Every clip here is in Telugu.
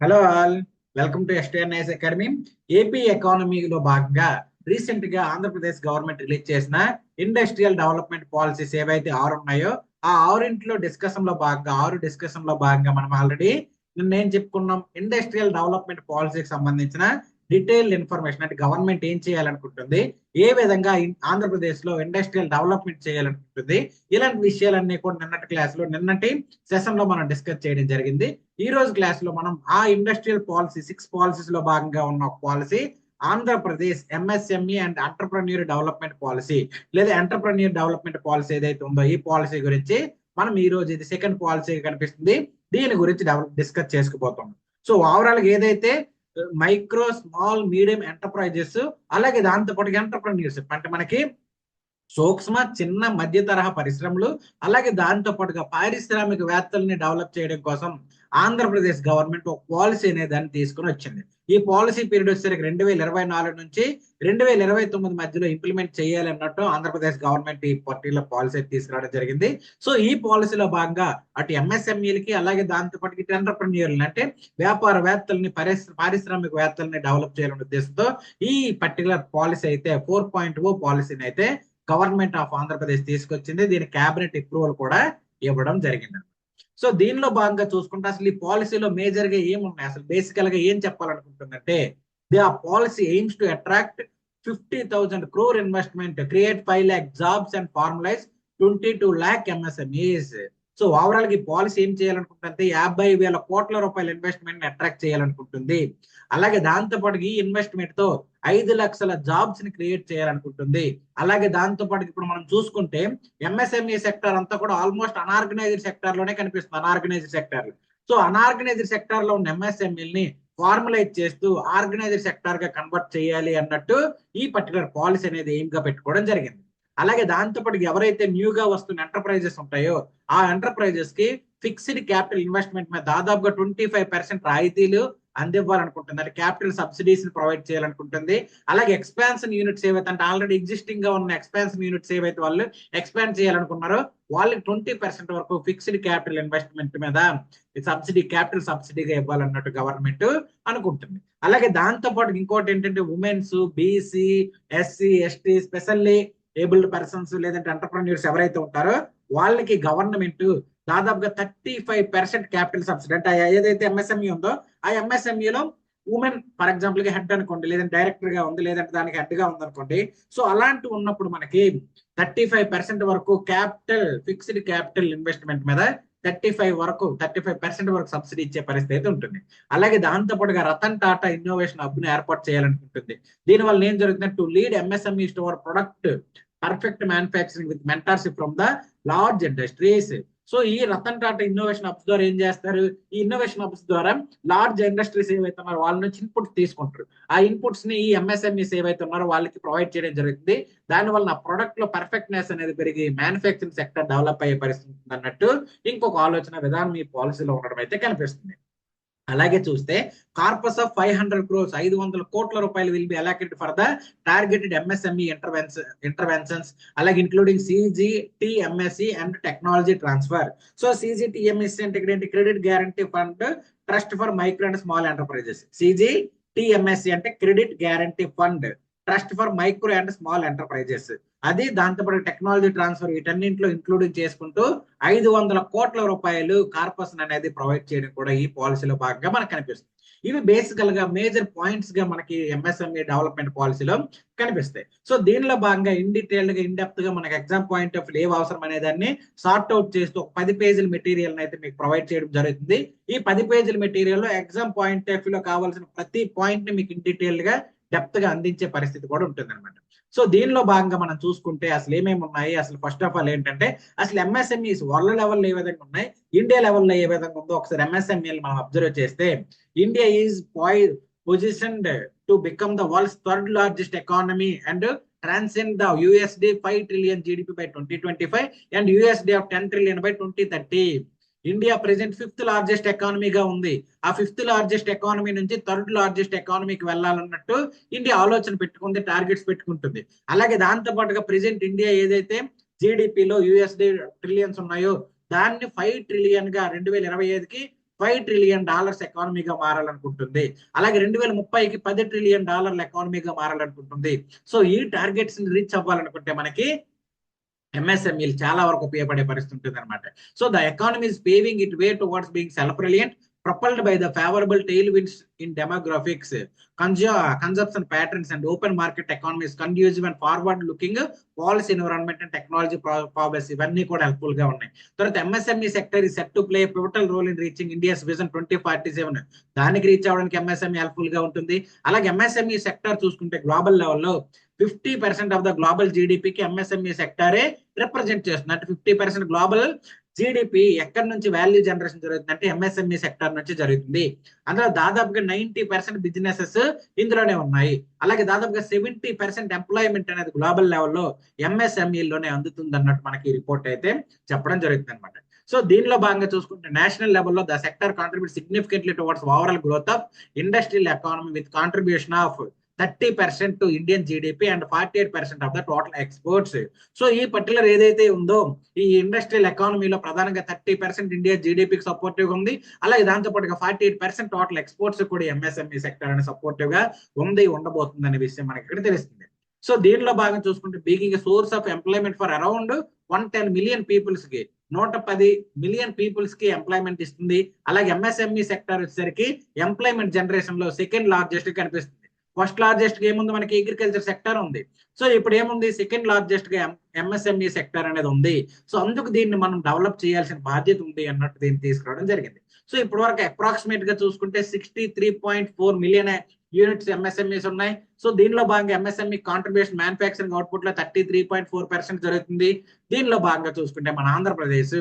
Hello all, welcome to ఎస్టీఎన్ఐఎస్ academy. AP ఎకానమీలో భాగంగా రీసెంట్ గా ఆంధ్రప్రదేశ్ గవర్నమెంట్ రిలీజ్ చేసిన ఇండస్ట్రియల్ డెవలప్మెంట్ పాలసీస్ ఏవైతే ఆరు ఉన్నాయో ఆ ఆరింట్లో డిస్కషన్ లో భాగంగా మనం ఆల్రెడీ నిన్న ఏం చెప్పుకున్నాం. ఇండస్ట్రియల్ డెవలప్మెంట్ పాలసీకి సంబంధించిన డీటెయిల్ ఇన్ఫర్మేషన్, అంటే గవర్నమెంట్ ఏం చేయాలనుకుంటుంది, ఏ విధంగా ఆంధ్రప్రదేశ్ లో ఇండస్ట్రియల్ డెవలప్మెంట్ చేయాలనుకుంటుంది, ఇలాంటి విషయాలన్నీ కూడా నిన్నటి సెషన్ లో మనం డిస్కస్ చేయడం జరిగింది. ఈ రోజు క్లాస్ లో మనం ఆ ఇండస్ట్రియల్ పాలసీ 6 పాలసీస్ లో భాగంగా ఉన్న ఒక policy, Andhra Pradesh MSME and entrepreneur development policy లేదా ఎంటర్ప్రెన్యూర్ డెవలప్మెంట్ పాలసీ ఏదైతే ఉందో ఈ పాలసీ గురించి మనం ఈ రోజు, ఇది సెకండ్ పాలసీ కనిపిస్తుంది, దీని గురించి డిస్కస్ చేసుకుపోతాం. సో ఓవరాల్ గా ఏదైతే మైక్రో స్మాల్ మీడియం ఎంటర్ప్రైజెస్, అలాగే దాంతో పాటు ఎంటర్ప్రెన్యూర్స్ అంటే మనకి సూక్ష్మ చిన్న మధ్య తరహా పరిశ్రమలు, అలాగే దాంతో పాటుగా పారిశ్రామికవేత్తల్ని డెవలప్ చేయడం కోసం ఆంధ్రప్రదేశ్ గవర్నమెంట్ ఒక పాలసీ అనే దాన్ని తీసుకుని వచ్చింది. ఈ పాలసీ పీరియడ్ వచ్చేసరికి 2024 నుంచి 2029 మధ్యలో ఇంప్లిమెంట్ చేయాలి అన్నట్టు ఆంధ్రప్రదేశ్ గవర్నమెంట్ ఈ పర్టికులర్ పాలసీ తీసుకురావడం జరిగింది. సో ఈ పాలసీలో భాగంగా అటు ఎంఎస్ఎంఈలకి అలాగే దాంతో పాటు ఇటు ఎంటర్ప్రెన్యూర్లని అంటే వ్యాపారవేత్తల్ని పారిశ్రామికవేత్తల్ని డెవలప్ చేయాలనే ఉద్దేశంతో ఈ పర్టికులర్ పాలసీ అయితే 4.0 పాలసీని అయితే గవర్నమెంట్ ఆఫ్ ఆంధ్రప్రదేశ్ తీసుకొచ్చింది. దీని క్యాబినెట్ అప్రూవల్ కూడా ఇవ్వడం జరిగింది. సో దీనిలో భాగంగా చూసుకుంటే అసలు ఈ పాలసీలో మేజర్ గా ఏమున్నాయి, అసలు బేసికల్ గా ఏం చెప్పాలనుకుంటుందంటే, ది ఆ policy AIIMS to attract 50,000 crore investment, create 5 lakh jobs and formalise 22 lakh MSMEs. So overall గా ఈ పాలసీ ఏం చేయాలనుకుంటుంటే 50,000 కోట్ల రూపాయల ఇన్వెస్ట్మెంట్ ని అట్రాక్ట్ చేయాలనుకుంటుంది. అలాగే దాంతో పాటు ఈ ఇన్వెస్ట్మెంట్ తో 5 లక్షల జాబ్స్ ని క్రియేట్ చేయాలనుకుంటుంది. అలాగే దాంతో పాటు ఇప్పుడు మనం చూసుకుంటే ఎంఎస్ఎంఈ సెక్టర్ అంతా కూడా ఆల్మోస్ట్ అనార్గనైజ్డ్ సెక్టర్ లోనే కనిపిస్తుంది, unorganised sector. So unorganised sector లో ఉన్న ఎంఎస్ఎంఈని ఫార్మలైజ్ చేస్తూ ఆర్గనైజ్డ్ సెక్టర్ గా కన్వర్ట్ చేయాలి అన్నట్టు ఈ పర్టికులర్ పాలసీ అనేది ఎయిమ్ గా పెట్టుకోవడం జరిగింది. అలాగే దాంతో పాటు ఎవరైతే న్యూగా వస్తున్న ఎంటర్ప్రైజెస్ ఉంటాయో ఆ ఎంటర్ప్రైజెస్ కి ఫిక్స్డ్ క్యాపిటల్ ఇన్వెస్ట్మెంట్ మీద దాదాపుగా 25% రాయితీలు అందివ్వాలనుకుంటుంది, అంటే క్యాపిటల్ సబ్సిడీస్ ని ప్రొవైడ్ చేయాలనుకుంటుంది. అలాగే ఎక్స్పాన్షన్ యూనిట్స్ ఏవైతే, అంటే ఆల్రెడీ ఎగ్జిస్టింగ్ గా ఉన్న ఎక్స్పాన్షన్ యూనిట్స్ ఏవైతే వాళ్ళు ఎక్స్పాండ్ చేయాలనుకున్నారో వాళ్ళకి 20% వరకు ఫిక్స్డ్ క్యాపిటల్ ఇన్వెస్ట్మెంట్ మీద క్యాపిటల్ సబ్సిడీగా ఇవ్వాలన్నట్టు గవర్నమెంట్ అనుకుంటుంది. అలాగే దాంతో పాటు ఇంకోటి ఏంటంటే women's, BC, SC, ST, specially abled persons లేదంటే ఎంటర్ప్రెన్యూర్స్ ఎవరైతే ఉంటారో వాళ్ళకి గవర్నమెంట్ దాదాపుగా 35% క్యాపిటల్ సబ్సిడీ, అంటే ఏదైతే ఎంఎస్ఎంఈ ఉందో ఆ ఎంఎస్ఎంఈలో ఉమెన్ ఫర్ ఎగ్జాంపుల్ గా హెడ్ అనుకోండి, లేదంటే డైరెక్టర్ గా ఉంది, లేదంటే దానికి హెడ్ గా ఉంది అనుకోండి. సో అలాంటి ఉన్నప్పుడు మనకి 35% వరకు ఫిక్స్డ్ క్యాపిటల్ ఇన్వెస్ట్మెంట్ మీద 35% వరకు సబ్సిడీ ఇచ్చే పరిస్థితి ఉంటుంది. అలాగే దాంతో పాటుగా రతన్ టాటా ఇన్నోవేషన్ హబ్ ను ఏర్పాటు చేయాలనుకుంటుంది. దీనివల్ల ఏం జరుగుతుంది, to lead MSME store product perfect manufacturing with mentorship from the large industries. So ఈ రతన్ టాటా ఇన్నోవేషన్ హబ్స్ ద్వారా ఏం చేస్తారు, ఈ ఇన్నోవేషన్ హబ్స్ ద్వారా లార్జ్ ఇండస్ట్రీస్ ఏవైతే ఉన్నారో వాళ్ళ నుంచి ఇన్పుట్ తీసుకుంటారు. ఆ ఇన్పుట్స్ ని ఈ ఎంఎస్ఎంఈస్ ఏవైతే ఉన్నారో వాళ్ళకి ప్రొవైడ్ చేయడం జరుగుతుంది. దానివల్ల ఆ ప్రొడక్ట్ లో పర్ఫెక్ట్నెస్ అనేది పెరిగి మ్యానుఫ్యాక్చరింగ్ సెక్టర్ డెవలప్ అయ్యే పరిస్థితి అన్నట్టు ఇంకొక ఆలోచన విధానం ఈ పాలసీలో ఉండడం అయితే కనిపిస్తుంది. అలాగే చూస్తే కార్పస్ ఆఫ్ 500 crores 500 కోట్ల రూపాయలు will be allocated for the targeted MSME interventions, అలాగే including CGTMSE and technology transfer. So CGTMSE అంటే ఇక్కడ credit guarantee fund trust for micro and small enterprises. CGTMSE అంటే credit guarantee fund trust for micro and small enterprises. అది దాంతోపాటు టెక్నాలజీ ట్రాన్స్ఫర్ వీటన్నింటిలో ఇంక్లూడింగ్ చేసుకుంటూ 500 కోట్ల రూపాయలు కార్పొరేషన్ అనేది ప్రొవైడ్ చేయడం కూడా ఈ పాలసీలో భాగంగా మనకు కనిపిస్తుంది. ఇవి బేసికల్ గా మేజర్ పాయింట్స్ గా మనకి ఎంఎస్ఎంఈ డెవలప్మెంట్ పాలసీలో కనిపిస్తాయి. సో దీనిలో భాగంగా ఇన్ డీటెయిల్డ్ గా ఇన్ డెప్త్ గా మనకి ఎగ్జామ్ పాయింట్ ఆఫ్ వ్యూ ఏవి అవసరం అనే దాన్ని సార్ట్ అవుట్ చేస్తూ ఒక 10 పేజీల మెటీరియల్ అయితే మీకు ప్రొవైడ్ చేయడం జరుగుతుంది. ఈ 10 పేజీల మెటీరియల్ లో ఎగ్జామ్ పాయింట్ ఆఫ్ వ్యూ లో కావాల్సిన ప్రతి పాయింట్ ని మీకు ఇన్ డీటెయిల్డ్ గా డెప్త్ గా అందించే పరిస్థితి కూడా ఉంటుంది అనమాట. సో దీనిలో భాగంగా మనం చూసుకుంటే అసలు ఏమేమి ఉన్నాయి, అసలు ఫస్ట్ ఆఫ్ ఆల్ ఏంటంటే అసలు ఎంఎస్ఎంఈస్ వరల్డ్ లెవెల్లో ఏ విధంగా ఉన్నాయి, ఇండియా లెవెల్లో ఏ విధంగా ఉందో ఒకసారి ఎంఎస్ఎంఈలు మనం అబ్జర్వ్ చేస్తే, India is positioned to become the world's third largest economy and transcend the USD 5 trillion GDP by 2025 and USD of 10 trillion by 2030. India present 5th largest ఎకానమీగా ఉంది. ఆ 5th లార్జెస్ట్ ఎకానమీ నుంచి 3rd లార్జెస్ట్ ఎకానమీకి వెళ్ళాలన్నట్టు ఇండియా ఆలోచన పెట్టుకుంది, టార్గెట్స్ పెట్టుకుంటుంది. అలాగే దాంతో పాటుగా ప్రెసెంట్ ఇండియా ఏదైతే జీడిపిలో యూఎస్డి ట్రిలియన్స్ ఉన్నాయో దాన్ని 5 trillion గా 2025కి $5 ట్రిలియన్ ఎకానమీగా మారాలనుకుంటుంది. అలాగే 2030కి $10 ట్రిలియన్ ఎకానమీగా మారాలనుకుంటుంది. సో ఈ టార్గెట్స్ ని రీచ్ అవ్వాలనుకుంటే మనకి ఎంఎస్ఎంఈలు చాలా వరకు ఉపయోగపడే పరిస్థితి ఉంటుంది అనమాట. So the economy is paving it way towards being self reliant, propelled by the favorable tailwinds in demographics, consumption patterns, and open market economies, conducive and forward-looking policy, environment, and technology policy. ఇవన్నీ కూడా హెల్ప్ఫుల్ గా ఉన్నాయి. తర్వాత MSME sector is set to play a pivotal role in reaching India's vision 2047. దానికి రీచ్ అవ్వడానికి ఎంఎస్ఎంఈ హెల్ప్ఫుల్ గా ఉంటుంది. అలాగే ఎంఎస్ఎంఈ సెక్టర్ చూసుకుంటే గ్లోబల్ లెవెల్లో 50% ఆఫ్ ద గ్లోబల్ జీడిపికి ఎంఎస్ఎంఈ సెక్టరే రిప్రజెంట్ చేస్తుంది. అంటే 50% గ్లోబల్ జీడిపి ఎక్కడి నుంచి వాల్యూ జనరేషన్ జరుగుతుంది అంటే ఎంఎస్ఎంఈ సెక్టర్ నుంచి జరుగుతుంది. అందులో దాదాపుగా 90% బిజినెసెస్ ఇందులోనే ఉన్నాయి. అలాగే దాదాపుగా 70% ఎంప్లాయ్మెంట్ అనేది గ్లోబల్ లెవెల్లో ఎంఎస్ఎంఈలోనే అందుతుంది అన్నట్టు మనకి రిపోర్ట్ అయితే చెప్పడం జరుగుతుంది అనమాట. సో దీనిలో భాగంగా చూసుకుంటే నేషనల్ లెవెల్లో the sector contribute significantly towards overall growth of industrial economy with contribution of 30% to Indian GDP and 48% of the total exports. So ఈ పర్టికులర్ ఏదైతే ఉందో ఈ ఇండస్ట్రియల్ ఎకానమీలో ప్రధానంగా 30% ఇండియా జీడిపికి సపోర్టివ్ గా ఉంది. అలాగే దాంతో పాటుగా 48% టోటల్ ఎక్స్పోర్ట్స్ కూడా ఎంఎస్ఎంఈ సెక్టర్ అని సపోర్టివ్ గా ఉండబోతుంది అనే విషయం మనకి ఇక్కడ తెలుస్తుంది. సో దీనిలో భాగం చూసుకుంటే being source of employment for around 110 million peoples కి 110 మిలియన్ పీపుల్స్ కి ఎంప్లాయ్మెంట్ ఇస్తుంది. అలాగే ఎంఎస్ఎంఈ సెక్టర్ వచ్చేసరికి ఎంప్లాయ్మెంట్ జనరేషన్ లో సెకండ్ లార్జెస్ట్ కనిపిస్తుంది. ఫస్ట్ లార్జెస్ట్ గా ఏముంది మనకి అగ్రికల్చర్ సెక్టర్ ఉంది. సో ఇప్పుడు ఏముంది సెకండ్ లార్జెస్ట్ గా ఎంఎస్ఎంఈ సెక్టర్ అనేది ఉంది. సో అందుకు దీన్ని మనం డెవలప్ చేయాల్సిన బాధ్యత ఉంది అన్నట్టు దీన్ని తీసుకురావడం జరిగింది. సో ఇప్పటి వరకు అప్రాక్సిమేట్ గా చూసుకుంటే 63.4 మిలియన్ యూనిట్స్ ఎంఎస్ఎంఈస్ ఉన్నాయి. సో దీనిలో భాగంగా ఎంఎస్ఎంఈ కాంట్రిబ్యూషన్ మ్యానుఫ్యాక్చరింగ్ అవుట్పుట్ లో 33.4% జరుగుతుంది. దీనిలో భాగంగా చూసుకుంటే మన Andhra Pradesh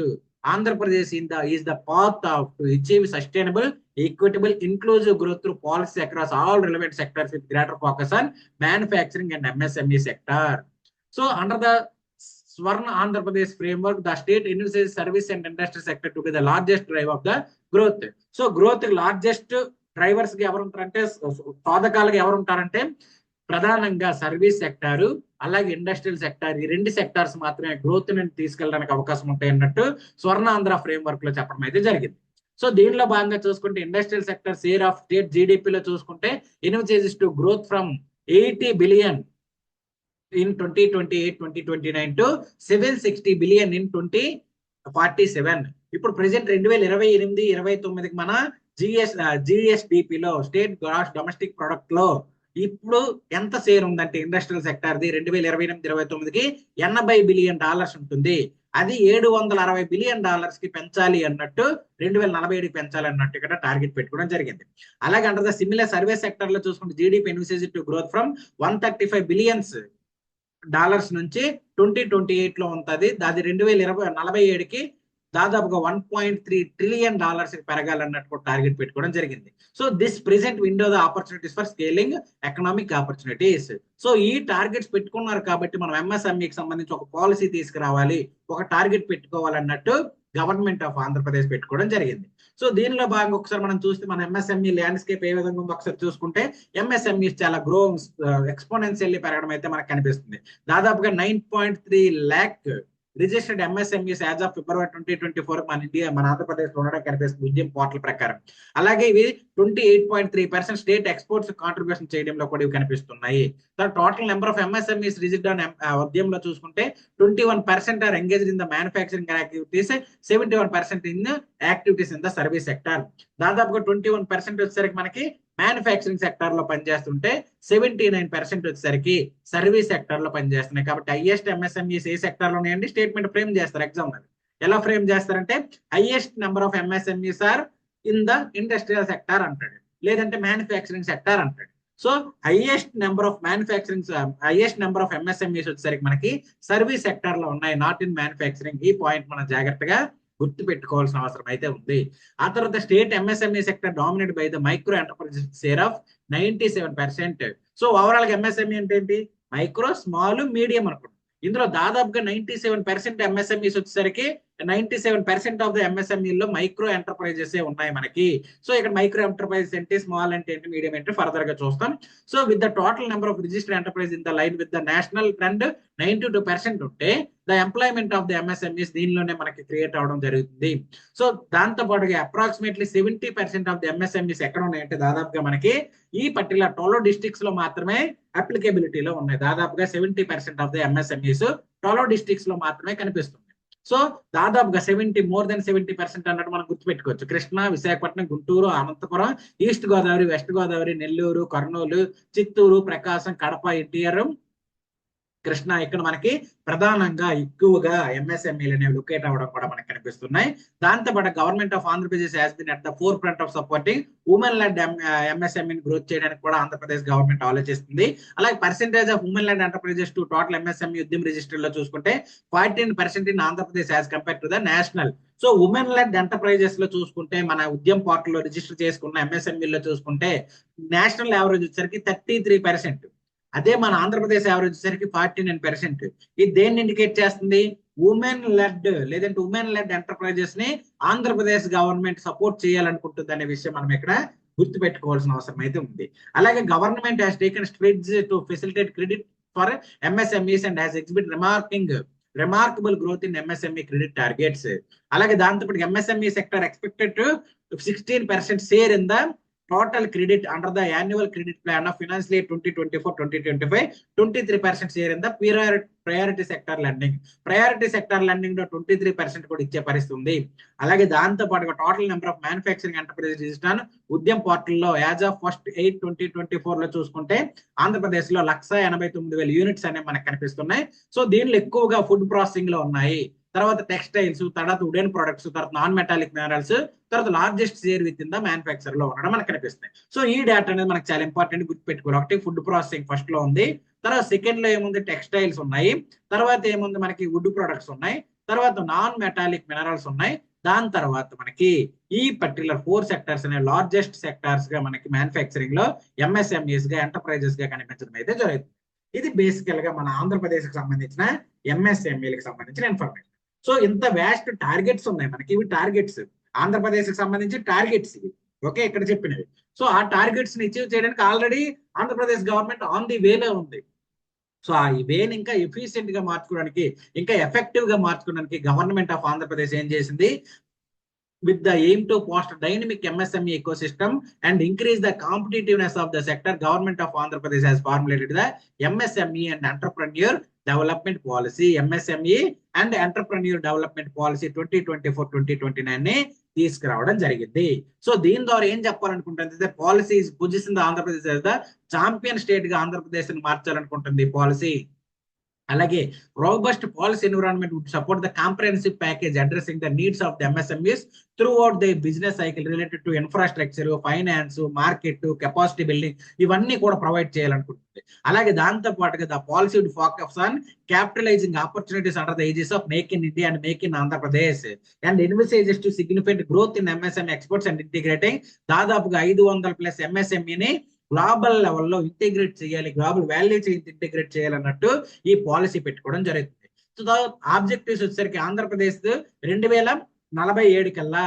is the path to achieve sustainable, equitable, inclusive growth through policy across all relevant sectors with greater focus on manufacturing and MSME sector. So under the Swarna Andhra Pradesh framework, the state envisages service and industry sector to be the largest driver of the growth. So growth largest drivers కి ఎవరు ఉంటారంటే సాధకాలుగా ఎవరు ఉంటారంటే ప్రధానంగా సర్వీస్ సెక్టారు అలాగే ఇండస్ట్రియల్ సెక్టార్ ఈ రెండు సెక్టార్స్ మాత్రమే గ్రోత్ ని తీసుకెళ్ళడానికి అవకాశం ఉంటాయి అన్నట్టు స్వర్ణాంధ్ర ఫ్రేమ్వర్క్ లో చెప్పడం అయితే జరిగింది. సో దీనిలో భాగంగా చూసుకుంటే industrial sector share of state జీడిపిలో చూసుకుంటే envisages to growth from 80 billion in 2028-2029 to 760 billion in 2047. ఇప్పుడు ప్రెసెంట్ 2028-29కి మన జిఎస్డిపిలో స్టేట్ గ్రాస్ డొమెస్టిక్ ప్రొడక్ట్ లో ఇప్పుడు ఎంత షేర్ ఉందంటే ఇండస్ట్రియల్ సెక్టార్ది 2028-29కి $80 బిలియన్ ఉంటుంది. అది $760 బిలియన్ కి పెంచాలి అన్నట్టు 2047కి పెంచాలి అన్నట్టు ఇక్కడ టార్గెట్ పెట్టుకోవడం జరిగింది. అలాగే under the similar service sector లో చూసుకుంటే GDP envisage to growth from $135 billions నుంచి 2028 లో ఉంటుంది. అది 2047కి దాదాపుగా $1.3 ట్రిలియన్ పెరగాలన్నట్టు టార్గెట్ పెట్టుకోవడం జరిగింది. So this present window the opportunities for scaling economic opportunities. So ఈ టార్గెట్స్ పెట్టుకున్నారు కాబట్టి మనం ఎంఎస్ఎంఈకి సంబంధించి ఒక పాలసీ తీసుకురావాలి, ఒక టార్గెట్ పెట్టుకోవాలన్నట్టు గవర్నమెంట్ ఆఫ్ ఆంధ్రప్రదేశ్ పెట్టుకోవడం జరిగింది. సో దీనిలో భాగంగా ఒకసారి మనం చూస్తే మన ఎంఎస్ఎంఈ ల్యాండ్స్కేప్ ఏ విధంగా ఉందో ఒకసారి చూసుకుంటే ఎంఎస్ఎంఈ చాలా ఎక్స్పోనెన్షియల్లీ పెరగడం అయితే మనకు కనిపిస్తుంది. దాదాపుగా 9.3 lakh registered MSMEs as of February 2024 మన ఆంధ్రప్రదేశ్ లో ఉండడం కనిపిస్తుంది ఉద్యమ పోర్టల్ ప్రకారం. అలాగే ఇవి 28.3% స్టేట్ ఎక్స్పోర్ట్స్ కాంట్రిబ్యూషన్ చేయడంలో కూడా ఇవి కనిపిస్తున్నాయి. Total number of MSMEs registered on ఉద్యమంలో చూసుకుంటే 21% are engaged in the manufacturing activities, 71% in activities in the service sector. దాదాపుగా 21% వచ్చేసరికి మనకి మ్యానుఫ్యాక్చరింగ్ సెక్టర్ లో పనిచేస్తుంటే 79% వచ్చేసరికి సర్వీస్ సెక్టర్ లో పనిచేస్తున్నాయి. కాబట్టి హైయెస్ట్ ఎంఎస్ఎంఈస్ ఏ సెక్టర్ లో ఉన్నాయండి స్టేట్మెంట్ ఫ్రేమ్ చేస్తారు ఎగ్జామ్ లో. ఎలా ఫ్రేమ్ చేస్తారంటే highest number of MSMEs are in the industrial sector అంటాడు, లేదంటే మ్యానుఫ్యాక్చరింగ్ సెక్టర్ అంటాడు. So highest number of MSMEs వచ్చేసరికి మనకి సర్వీస్ సెక్టర్ లో ఉన్నాయి, నాట్ ఇన్ మ్యానుఫ్యాక్చరింగ్. ఈ పాయింట్ మనం జాగ్రత్తగా గుర్తు పెట్టుకోవాల్సిన అవసరం అయితే ఉంది. ఆ తర్వాత state MSME sector dominate by the micro enterprises share of 97%. So overall గా ఎంఎస్ఎంఈ అంటే ఏంటి, మైక్రో స్మాల్ మీడియం అనుకుంటాం. ఇందులో దాదాపుగా 97% ఎంఎస్ఎంఈస్ వచ్చేసరికి 97% ఆఫ్ ద ఎంఎస్ఎంఈలో మైక్రో ఎంటర్ప్రైజెస్ ఉన్నాయి మనకి. సో ఇక్కడ మైక్రో ఎంటర్ప్రైజెస్ ఏంటి, స్మాల్ అంటే ఏంటి, మీడియం ఏంటి ఫర్దర్ గా చూస్తాం. So with the total number of registered enterprise in the line with the national trend 92% ఉంటే the employment of the MSMEs దీనిలోనే మనకి క్రియేట్ అవడం జరుగుతుంది. సో దాంతో పాటుగా అప్రాక్సిమేట్లీ 70% ఆఫ్ ద ఎంఎస్ఎంఈస్ ఎక్కడ ఉన్నాయంటే దాదాపుగా మనకి ఈ పర్టికులర్ 12 డిస్ట్రిక్ట్స్ లో మాత్రమే అప్లికేబిలిటీలో ఉన్నాయి. దాదాపుగా 70% ఆఫ్ ద ఎంఎస్ఎంఈస్ 12 డిస్ట్రిక్ట్స్ లో మాత్రమే కనిపిస్తుంది. సో దాదాపుగా 70% అన్నట్టు మనం గుర్తుపెట్టుకోవచ్చు. కృష్ణా, విశాఖపట్నం, గుంటూరు, అనంతపురం, ఈస్ట్ గోదావరి, వెస్ట్ గోదావరి, నెల్లూరు, కర్నూలు, చిత్తూరు, ప్రకాశం, కడప, ఎన్టీఆర్, కృష్ణ ఇక్కడ మనకి ప్రధానంగా ఎక్కువగా ఎంఎస్ఎంఈలు అనేవి లొకేట్ అవ్వడం కూడా మనకు కనిపిస్తున్నాయి. దాంతోపాటు government of Andhra Pradesh has been at the four front of supporting women lead ఎంఎస్ఎంఈని growth చేయడానికి కూడా ఆంధ్రప్రదేశ్ గవర్నమెంట్ ఆలోచిస్తుంది. అలాగే percentage of women lead enterprises to total MSME ఉద్యమ రిజిస్టర్ లో చూసుకుంటే 14% in Andhra Pradesh as compare to the national. So women lead enterprises లో చూసుకుంటే మన ఉద్యమ పోర్టల్ లో రిజిస్టర్ చేసుకున్న ఎంఎస్ఎంఈలో చూసుకుంటే నేషనల్ యావరేజ్ వచ్చేసరికి 33%. అదే మన ఆంధ్రప్రదేశ్ యావరేజ్ వచ్చేసరికి 49%. ఇది దేన్ని ఇండికేట్ చేస్తుంది? ఉమెన్ లెడ్ లేదంటే ఉమెన్ లెడ్ ఎంటర్ప్రైజెస్ ని ఆంధ్రప్రదేశ్ గవర్నమెంట్ సపోర్ట్ చేయాలనుకుంటుంది అనే విషయం మనం ఇక్కడ గుర్తు పెట్టుకోవాల్సిన అవసరం అయితే ఉంది. అలాగే government has taken strides to facilitate credit for MSMEs and has exhibit remarkable growth in MSME credit targets. అలాగే దాంతో MSME sector expected to 16% share in the total credit under the annual credit plan of financial year 2024-2025, 23% share in the priority sector lending. Priority sector lending లో 23% కూడా ఇచ్చే పరిస్థితి ఉంది. అలాగే దాంతో పాటుగా total number of manufacturing enterprises register ఉద్యమ పోర్టల్లో యాజ్ ఆఫ్ 1/8/2024 లో చూసుకుంటే ఆంధ్రప్రదేశ్ లో 189,000 యూనిట్స్ అనేవి మనకు కనిపిస్తున్నాయి. సో దీనిలో ఎక్కువగా ఫుడ్ ప్రాసెసింగ్ లో ఉన్నాయి, తర్వాత టెక్స్టైల్స్, తర్వాత వుడెన్ ప్రొడక్ట్స్, తర్వాత నాన్ మెటాలిక్ మినరల్స్, తర్వాత largest share with in the manufacture లో ఉండడం మనకు కనిపిస్తుంది. సో ఈ డేటా అనేది మనకు చాలా ఇంపార్టెంట్ గుర్తుపెట్టుకోవాలి. ఒకటి ఫుడ్ ప్రాసెసింగ్ ఫస్ట్ లో ఉంది, తర్వాత సెకండ్ లో ఏముంది టెక్స్టైల్స్ ఉన్నాయి, తర్వాత ఏముంది మనకి వుడ్ ప్రొడక్ట్స్ ఉన్నాయి, తర్వాత నాన్ మెటాలిక్ మినరల్స్ ఉన్నాయి. దాని తర్వాత మనకి ఈ పర్టికులర్ 4 సెక్టర్స్ అనే లార్జెస్ట్ సెక్టార్స్ గా మనకి మ్యానుఫ్యాక్చరింగ్ లో ఎంఎస్ఎంఈస్ గా ఎంటర్ప్రైజెస్ గా కనిపించడం అయితే జరుగుతుంది. ఇది బేసికల్ గా మన ఆంధ్రప్రదేశ్ కి సంబంధించిన ఎంఎస్ఎంఈలకు సంబంధించిన ఇన్ఫర్మేషన్. సో ఇంత వ్యాస్ట్ టార్గెట్స్ ఉన్నాయి మనకి. ఇవి టార్గెట్స్ ఆంధ్రప్రదేశ్ కి సంబంధించి టార్గెట్స్ ఇవి. ఓకే, ఇక్కడ చెప్పినవి. సో ఆ టార్గెట్స్ ని అచీవ్ చేయడానికి already Andhra Pradesh government on the వేలో ఉంది. సో ఆ వేని ఇంకా ఎఫిషియెంట్ గా మార్చుకోవడానికి, ఇంకా ఎఫెక్టివ్ గా మార్చుకోవడానికి గవర్నమెంట్ ఆఫ్ ఆంధ్రప్రదేశ్ ఏం చేసింది? with the aim to foster dynamic MSME ecosystem and increase the competitiveness of the sector, Government of Andhra Pradesh has formulated the MSME and Entrepreneur Development Policy, MSME and Entrepreneur Development Policy 2024-2029 ని తీసుకురావడం జరిగింది. సో దీని ద్వారా ఏం చెప్పాలనుకుంటుంది? Policy position Andhra Pradesh as the champion state గా ఆంధ్రప్రదేశ్ ని మార్చాలనుకుంటుంది పాలసీ. అలాగే robust policy environment would support the comprehensive package addressing the needs of the MSMEs throughout the business cycle related to infrastructure, finance, market, capacity building, ఇవన్నీ కూడా ప్రొవైడ్ చేయాలనుకుంటుంది. అలాగే దాంతో పాటుగా the policy would focus on capitalizing opportunities under the aegis of Make in India and Make in Andhra Pradesh and envisages to significant growth in MSME exports and integrating దాదాపుగా 500+ MSME ని గ్లోబల్ లెవెల్లో ఇంటిగ్రేట్ చేయాలి, గ్లోబల్ వాల్యూ చైన్ ఇంటిగ్రేట్ చేయాలన్నట్టు ఈ పాలసీ పెట్టుకోవడం జరుగుతుంది. సో ఆబ్జెక్టివ్స్ వచ్చేసరికి ఆంధ్రప్రదేశ్ 2047 కల్లా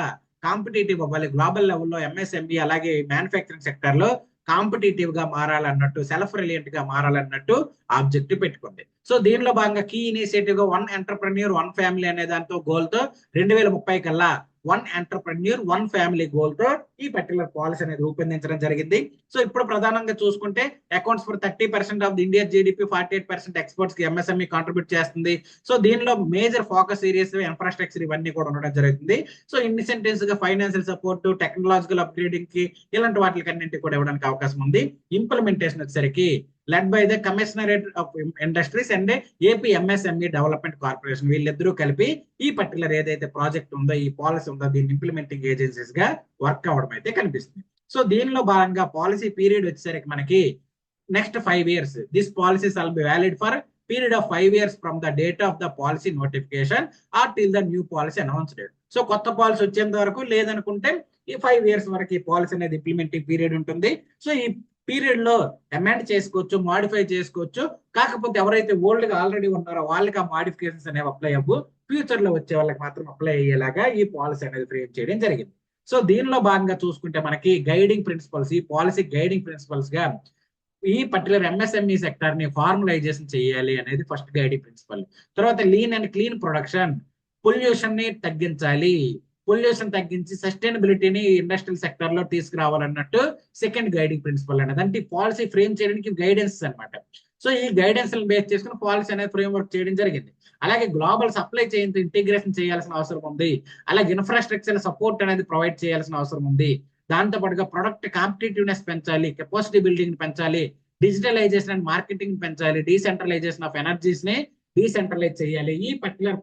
కాంపిటేటివ్ అవ్వాలి, గ్లోబల్ లెవెల్లో ఎంఎస్ఎంఈ అలాగే మ్యానుఫ్యాక్చరింగ్ సెక్టర్ లో కాంపిటేటివ్ గా మారాలన్నట్టు, సెల్ఫ్ రిలయంట్ గా మారాలన్నట్టు ఆబ్జెక్టివ్ పెట్టుకుంది. సో దీనిలో భాగంగా కీ ఇనిషియేటివ్ గా 1 ఎంటర్ప్రెన్యూర్ 1 ఫ్యామిలీ అనే దాంతో గోల్ తో 2030 కల్లా 1 ఎంటర్ప్రెన్యూర్ 1 ఫ్యామిలీ గోల్ తో ఈ పర్టికులర్ పాలసీ అనేది రూపొందించడం జరిగింది. సో ఇప్పుడు ప్రధానంగా చూసుకుంటే accounts for 30% of the India GDP, 48% exports కి ఎంఎస్ఎంఈ కాంట్రిబ్యూట్ చేస్తుంది. సో దీనిలో మేజర్ ఫోకస్ ఏరియాస్ ఇన్ఫ్రాస్ట్రక్చర్ ఇవన్నీ కూడా ఉండడం జరుగుతుంది. సో ఇన్సెంటివ్స్ గా ఫైనాన్షియల్ సపోర్ట్, టెక్నాలజికల్ అప్గ్రేడింగ్ కి ఇలాంటి వాటికి అన్నింటికి కూడా ఇవ్వడానికి అవకాశం ఉంది. ఇంప్లిమెంటేషన్ వచ్చేసరికి led by the Commissionerate of Industries and AP MSME Development Corporation, వీళ్ళిద్దరూ కలిపి ఈ పర్టికులర్ ఏదైతే ప్రాజెక్ట్ ఉందో, ఈ పాలసీ ఉందో, దీన్ని ఇంప్లిమెంటింగ్ ఏజెన్సీస్ గా వర్క్ అవడం అయితే కనిపిస్తుంది. సో దీనిలో భాగంగా పాలసీ పీరియడ్ వచ్చేసరికి మనకి next 5 years. This policy shall be valid for period of 5 years from the date of the policy notification or till the new policy announced. So కొత్త పాలసీ వచ్చేంత వరకు, లేదనుకుంటే ఈ 5 years వరకు ఈ పాలసీ అనేది ఇంప్లిమెంటింగ్ పీరియడ్ ఉంటుంది. సో ఈ పీరియడ్ లో అమెండ్ చేసుకోవచ్చు, మాడిఫై చేసుకోవచ్చు. కాకపోతే ఎవరైతే ఓల్డ్ గా ఆల్రెడీ ఉన్నారో వాళ్ళకి ఆ మాడిఫికేషన్స్ అనేవి అప్లై అవ్వు. ఫ్యూచర్ లో వచ్చే వాళ్ళకి మాత్రం అప్లై అయ్యేలాగా ఈ పాలసీ అనేది ఫ్రేమ్ చేయడం జరిగింది. సో దీనిలో భాగంగా చూసుకుంటే మనకి గైడింగ్ ప్రిన్సిపల్స్, ఈ పాలసీ గైడింగ్ ప్రిన్సిపల్స్ గా ఈ పర్టికులర్ ఎంఎస్ఎంఈ సెక్టర్ ని ఫార్మలైజేషన్ చేయాలి అనేది ఫస్ట్ గైడింగ్ ప్రిన్సిపల్. తర్వాత lean and clean production, pollution ని తగ్గించాలి, పొల్యూషన్ తగ్గించి సస్టైనబిలిటీని ఇండస్ట్రియల్ సెక్టర్ లో తీసుకురావాలన్నట్టు సెకండ్ గైడింగ్ ప్రిన్సిపల్ అనేది. అంటే పాలసీ ఫ్రేమ్ చేయడానికి గైడెన్స్ అనమాట. సో ఈ గైడెన్స్ బేస్ చేసుకుని పాలసీ అనేది ఫ్రేమ్ వర్క్ చేయడం జరిగింది. అలాగే గ్లోబల్ సప్లై చైన్ ఇంటిగ్రేషన్ చేయాల్సిన అవసరం ఉంది. అలాగే ఇన్ఫ్రాస్ట్రక్చర్ సపోర్ట్ అనేది ప్రొవైడ్ చేయాల్సిన అవసరం ఉంది. దాంతో పాటుగా ప్రొడక్ట్ కాంపిటేటివ్నెస్ పెంచాలి, కెపాసిటీ బిల్డింగ్ పెంచాలి, డిజిటలైజేషన్ అండ్ మార్కెటింగ్ పెంచాలి, డీసెంట్రలైజేషన్ ఆఫ్ ఎనర్జీస్ ని డీసెంట్రలైజ్ చేయాలి. ఈ పర్టికులర్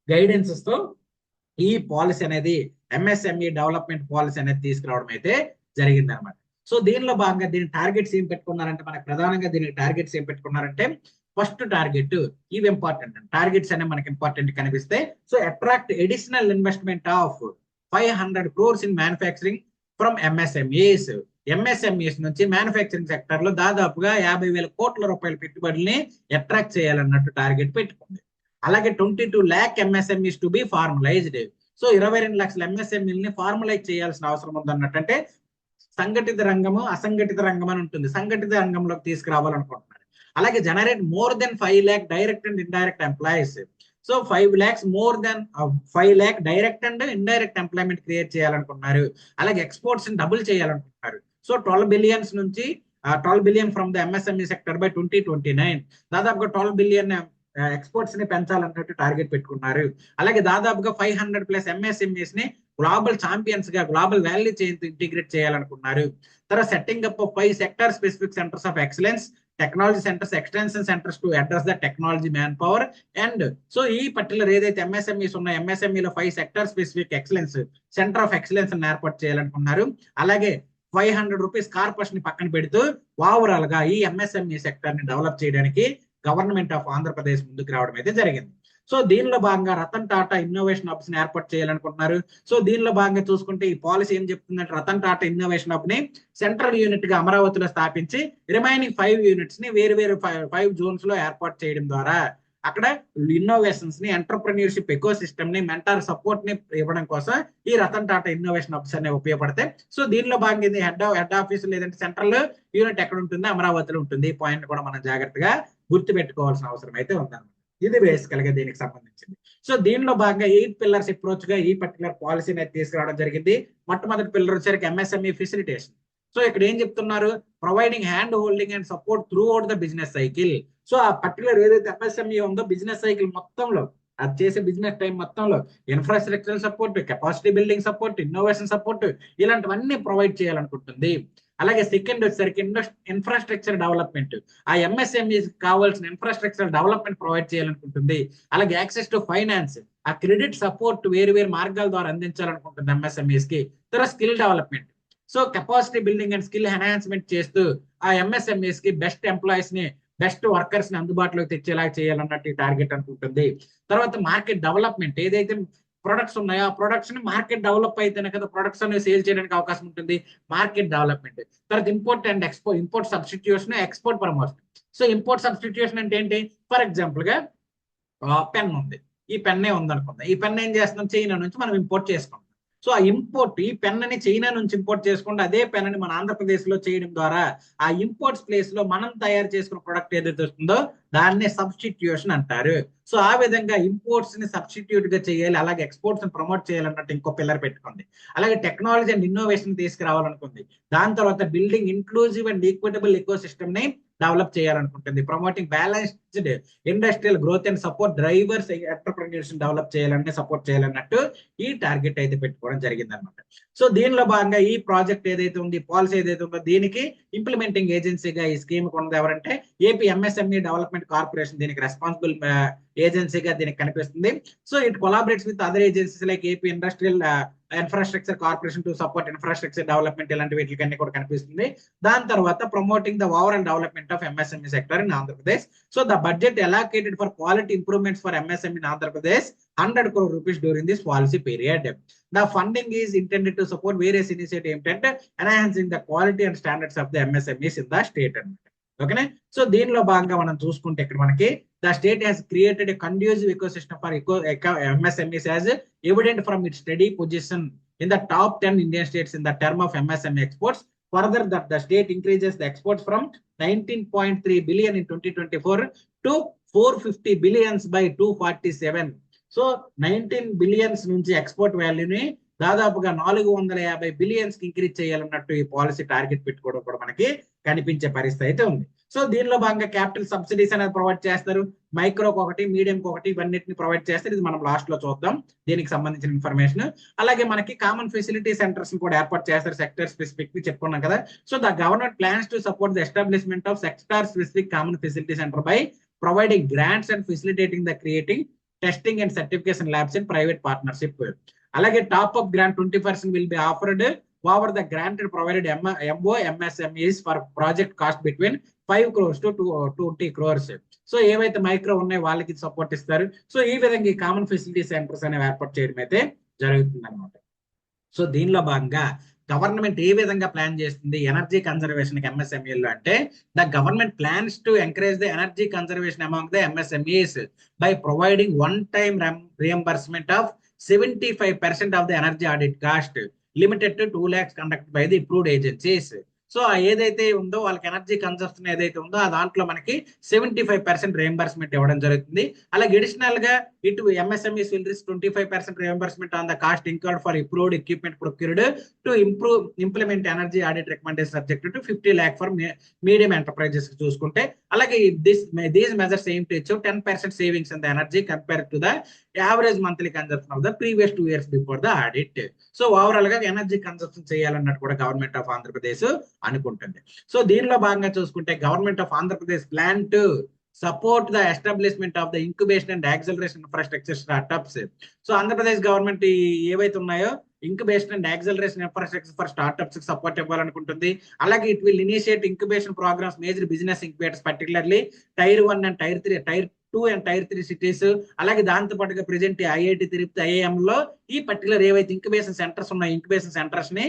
గైడెన్సెస్ తో ఈ పాలసీ అనేది ఎంఎస్ఎంఈ డెవలప్మెంట్ పాలసీ అనేది తీసుకురావడం అయితే జరిగింది అనమాట. సో దీనిలో భాగంగా దీని టార్గెట్స్ ఏం పెట్టుకున్నారంటే, మనకు ప్రధానంగా దీనికి టార్గెట్స్ ఏం పెట్టుకున్నారంటే, ఫస్ట్ టార్గెట్, ఇవి ఇంపార్టెంట్ టార్గెట్స్ అనేవి మనకి ఇంపార్టెంట్ కనిపిస్తే, so attract additional investment of 500 crores in manufacturing from MSMEs. MSMEs నుంచి మ్యానుఫ్యాక్చరింగ్ సెక్టర్ లో దాదాపుగా 50,000 కోట్ల రూపాయల పెట్టుబడుల్ని అట్రాక్ట్ చేయాలన్నట్టు టార్గెట్ పెట్టుకుంది. అలాగే 22 lakh MSMEs to be formalized. So 22 లక్షల ఎంఎస్ఎంఈని ఫార్మలైజ్ చేయాల్సిన అవసరం ఉంది అన్నట్టు. అంటే సంఘటిత రంగము, అసంఘటిత రంగం అని ఉంటుంది, సంఘటిత రంగంలోకి తీసుకురావాలనుకుంటున్నారు. అలాగే generate more than 5 lakh direct and indirect employees. So 5 lakhs more than 5 lakh direct and indirect employment create చేయాలనుకుంటున్నారు. అలాగే ఎక్స్పోర్ట్స్ డబుల్ చేయాలనుకుంటున్నారు. సో 12 billion నుంచి 12 billion from the MSME sector by 2029, దాదాపుగా 12 billion ఎక్స్పోర్ట్స్ ని పెంచాలన్నట్టు టార్గెట్ పెట్టుకున్నారు. అలాగే దాదాపుగా 500+ ఎంఎస్ఎంఈస్ ని గ్లోబల్ ఛాంపియన్స్ గా గ్లోబల్ వాల్యూ చైన్ ఇంటిగ్రేట్ చేయాలనుకున్నారు. తర్వాత setting up 5 sector specific centres of excellence, technology centres, extension centres to address the technology man power. And so ఈ పర్టికులర్ ఏదైతే ఎంఎస్ఎంఈస్ ఉన్న ఎంఎస్ఎంఈలో 5 sector specific excellence centre of excellence ఏర్పాటు చేయాలనుకున్నారు. అలాగే 500 రూపీస్ కార్పొరేషన్ ని పక్కన పెడుతూ ఓవరాల్ గా ఈ ఎంఎస్ఎంఈ సెక్టర్ ని డెవలప్ చేయడానికి గవర్నమెంట్ ఆఫ్ ఆంధ్రప్రదేశ్ ముందుకు రావడం అయితే జరిగింది. సో దీనిలో భాగంగా రతన్ టాటా ఇన్నోవేషన్ హబ్స్ ని ఏర్పాటు చేయాలనుకుంటున్నారు. సో దీనిలో భాగంగా చూసుకుంటే ఈ పాలసీ ఏం చెప్తుందంటే, రతన్ టాటా ఇన్నోవేషన్ హబ్ ని సెంట్రల్ యూనిట్ గా అమరావతిలో స్థాపించి రిమైనింగ్ 5 యూనిట్స్ ని వేరు వేరు 5 జోన్స్ లో ఏర్పాటు చేయడం ద్వారా అక్కడ ఇన్నోవేషన్స్ ని, ఎంటర్ప్రెన్యూర్షిప్ ఎకో సిస్టమ్ ని, మెంటర్ సపోర్ట్ ని ఇవ్వడం కోసం ఈ రతన్ టాటా ఇన్నోవేషన్ హబ్స్ అనేవి ఉపయోగపడతాయి. సో దీనిలో భాగంగా ఇది హెడ్ ఆఫీస్ లేదంటే సెంట్రల్ యూనిట్ ఎక్కడ ఉంటుంది, అమరావతిలో ఉంటుంది. ఈ పాయింట్ కూడా మనం జాగ్రత్తగా గుర్తు పెట్టుకోవాల్సిన అవసరం అయితే ఉందన్నమాట. ఇది బేసికల్ గా దీనికి సంబంధించింది. సో దీనిలో భాగంగా 8 pillars అప్రోచ్ గా ఈ పర్టికులర్ పాలసీని అయితే తీసుకురావడం జరిగింది. మొట్టమొదటి పిల్లర్ వచ్చేసరికి ఎంఎస్ఎంఈ ఫెసిలిటేషన్. సో ఇక్కడ ఏం చెప్తున్నారు, providing hand holding and support through out the business cycle. So ఆ పర్టికులర్ ఏదైతే ఎంఎస్ఎంఈ ఉందో బిజినెస్ సైకిల్ మొత్తంలో, అది చేసే బిజినెస్ టైం మొత్తంలో infrastructure support, capacity building support, innovation support ఇలాంటివన్నీ ప్రొవైడ్ చేయాలనుకుంటుంది. అలాగే సెకండ్ వచ్చేసరికి ఇన్ఫ్రాస్ట్రక్చర్ డెవలప్మెంట్, ఆ ఎంఎస్ఎంఈ కావాల్సిన ఇన్ఫ్రాస్ట్రక్చర్ డెవలప్మెంట్ ప్రొవైడ్ చేయాలనుకుంటుంది. అలాగే యాక్సెస్ టు ఫైనాన్స్, ఆ క్రెడిట్ సపోర్ట్ వేరు వేరు మార్గాల ద్వారా అందించాలనుకుంటుంది ఎంఎస్ఎంఈస్ కి. తర్వాత skill development, so capacity building and skill enhancement చేస్తూ ఆ ఎంఎస్ఎంఈస్ కి బెస్ట్ ఎంప్లాయీస్ ని, బెస్ట్ వర్కర్స్ ని అందుబాటులోకి తెచ్చేలా చేయాలన్నట్టు టార్గెట్ అనుకుంటుంది. తర్వాత మార్కెట్ డెవలప్మెంట్, ఏదైతే ప్రొడక్ట్స్ ఉన్నాయో ఆ ప్రొడక్ట్స్ ని మార్కెట్ డెవలప్ అయితేనే కదా ప్రొడక్ట్స్ అనేవి సేల్ చేయడానికి అవకాశం ఉంటుంది, మార్కెట్ డెవలప్మెంట్. తర్వాత import and import substitution, export promotion. So import substitution అంటే ఏంటి, ఫర్ ఎగ్జాంపుల్ గా పెన్ ఉంది, ఈ పెన్నే ఉందనుకుందాం. ఈ పెన్ ఏం చేస్తున్నాం, చైనా నుంచి మనం ఇంపోర్ట్ చేసుకుంటాం. సో ఆ ఇంపోర్ట్, ఈ పెన్ని చైనా నుంచి ఇంపోర్ట్ చేసుకుంటే అదే పెన్ని మన ఆంధ్రప్రదేశ్ లో చేయడం ద్వారా ఆ ఇంపోర్ట్స్ ప్లేస్ లో మనం తయారు చేసుకున్న ప్రొడక్ట్ ఏదైతే వస్తుందో దాన్నే సబ్స్టిట్యూషన్ అంటారు. సో ఆ విధంగా ఇంపోర్ట్స్ ని సబ్స్టిట్యూట్ గా చేయాలి, అలాగే ఎక్స్పోర్ట్స్ ని ప్రమోట్ చేయాలన్నట్టు ఇంకో పిల్లర్ పెట్టుకుంది. అలాగే టెక్నాలజీ అండ్ ఇన్నోవేషన్ తీసుకురావాలనుకుంది. దాని తర్వాత building inclusive and equitable ecosystem ని డెవలప్ చేయాలనుకుంటుంది. Promoting balanced industrial growth and support drivers entrepreneurs develop చేయాలని, సపోర్ట్ చేయాలన్నట్టు ఈ టార్గెట్ అయితే పెట్టుకోవడం జరిగింది అనమాట. సో దీనిలో భాగంగా ఈ ప్రాజెక్ట్ ఏదైతే ఉంది, పాలసీ ఏదైతే ఉందో దీనికి ఇంప్లిమెంటింగ్ ఏజెన్సీగా ఈ స్కీమ్ ఉన్నది ఎవరంటే ఏపీ ఎంఎస్ఎంఈ డెవలప్మెంట్ కార్పొరేషన్. దీనికి రెస్పాన్సిబుల్ ఏజెన్సీగా దీనికి కనిపిస్తుంది. So it కొలాబరేట్స్ with other agencies like AP industrial infrastructure corporation to support infrastructure development, ఇలాంటి వీటికన్నీ కూడా కనిపిస్తుంది. దాని తర్వాత promoting the overall development of MSME sector in Andhra Pradesh. So the budget allocated for quality improvements for MSME in Andhra Pradesh 100 crore rupees during this policy period. The funding is intended to support various initiatives aimed at enhancing the quality and standards of the MSMEs in the state. ఓకేనా. సో దీనిలో భాగంగా మనం చూసుకుంటే ఇక్కడ మనకి The state has created a conducive ecosystem for MSMEs as evident from its steady position in the top 10 Indian states in the term of MSME exports. Further, that the state increases the exports from 19.3 billion in 2024 to 450 billions by 247. So 19 billions నుంచి ఎక్స్పోర్ట్ వాల్యూని దాదాపుగా 450 బిలియన్స్ కి ఇంక్రీజ్ చేయాలన్నట్టు ఈ పాలసీ టార్గెట్ పెట్టుకోవడం కూడా మనకి కనిపించే పరిస్థితి అయితే ఉంది. సో దీనిలో భాగంగా క్యాపిటల్ సబ్సిడీస్ అనేది ప్రొవైడ్ చేస్తారు, మైక్రోకి ఒకటి, మీడియంకి ఒకటి, ఇవన్నిటిని ప్రొవైడ్ చేస్తారు. ఇది మనం లాస్ట్ లో చూద్దాం దీనికి సంబంధించిన ఇన్ఫర్మేషన్. అలాగే మనకి కామన్ ఫెసిలిటీ సెంటర్స్ కూడా ఏర్పాటు చేస్తారు, సెక్టర్ స్పెసిఫిక్ చెప్పుకున్నాం కదా. So the government plans to support the establishment of sector specific common facility centre by providing grants and facilitating the creating testing and certification labs in private partnership. అలాగే top up grant 20% will be offered over the granted provided MSMEs for project cost between 5 crores to 20 crores. So ఏవైతే మైక్రో ఉన్నాయో వాళ్ళకి సపోర్ట్ ఇస్తారు. సో ఈ విధంగా ఈ కామన్ ఫెసిలిటీ సెంటర్స్ అనేవి ఏర్పాటు చేయడం అయితే జరుగుతుంది అనమాట. సో దీనిలో భాగంగా గవర్నమెంట్ ఏ విధంగా ప్లాన్ చేస్తుంది ఎనర్జీ కన్జర్వేషన్ MSMEలో అంటే, the government plans to encourage the energy conservation among the MSMEs by providing one time reimbursement of 75% of the energy audit cost limited to 2 lakhs conducted by the approved agencies. So ఏదైతే ఉందో వాళ్ళకి ఎనర్జీ కన్సంప్షన్ ఏదైతే ఉందో ఆ దాంట్లో మనకి 75% రియంబర్స్మెంట్ ఇవ్వడం జరుగుతుంది. అలాగే అడిషనల్ గా ఇటు MSMEs will receive 25% reimbursement on the cost incurred for improved equipment procured to implement energy audit recommendation subject to 50 lakh for medium enterprises చూసుకుంటే. అలాగే these measures aim to achieve 10% savings in the energy compared to the average monthly consumption of the previous 2 years before the audit. So overall గా ఎనర్జీ కన్సంప్షన్ చేయాలన్నట్టు కూడా గవర్నమెంట్ ఆఫ్ ఆంధ్రప్రదేశ్ అనుకుంటుంది. సో దీనిలో భాగంగా చూసుకుంటే government of Andhra Pradesh plan to support the establishment of the incubation and acceleration infrastructure startups. So Andhra Pradesh government ఏవైతే ఉన్నాయో incubation and acceleration infrastructure for startups కి సపోర్ట్ ఇవ్వాలనుకుంటుంది. అలాగే it will initiate incubation programs major business incubators particularly Tier 1 and Tier 3 Tier 2 and Tier 3 cities. అలాగే దాంతో పాటుగా ప్రెసెంట్ IIT తిరుపతి IIM లో ఈ పర్టికులర్ ఏవైతే ఇంక్యుబేషన్ సెంటర్స్ ఉన్నాయో ఇంక్యుబేషన్ సెంటర్స్ ని